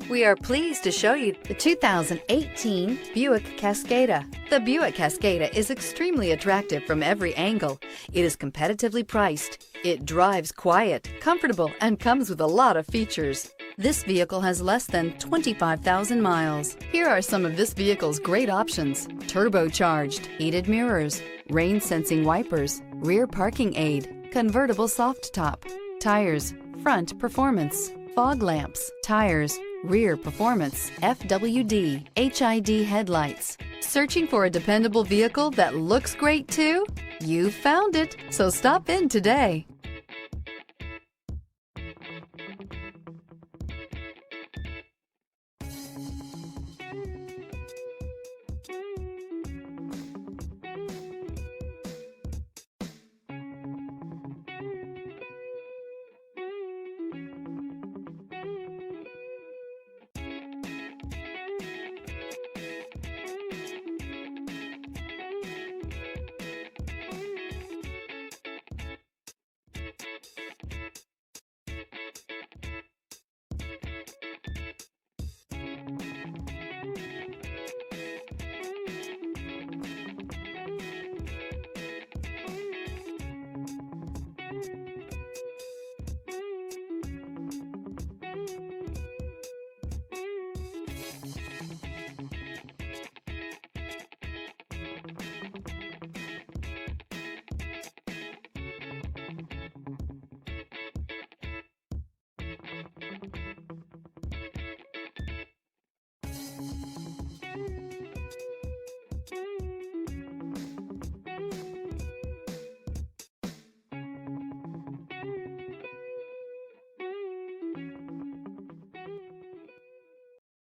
We are pleased to show you the 2018 Buick Cascada. The Buick Cascada is extremely attractive from every angle. It is competitively priced. It drives quiet, comfortable, and comes with a lot of features. This vehicle has less than 25,000 miles. Here are some of this vehicle's great options: turbocharged, heated mirrors, rain-sensing wipers, rear parking aid, convertible soft top, tires, front performance, fog lamps, tires, rear performance, FWD, HID headlights. Searching for a dependable vehicle that looks great too? You found it, so stop in today.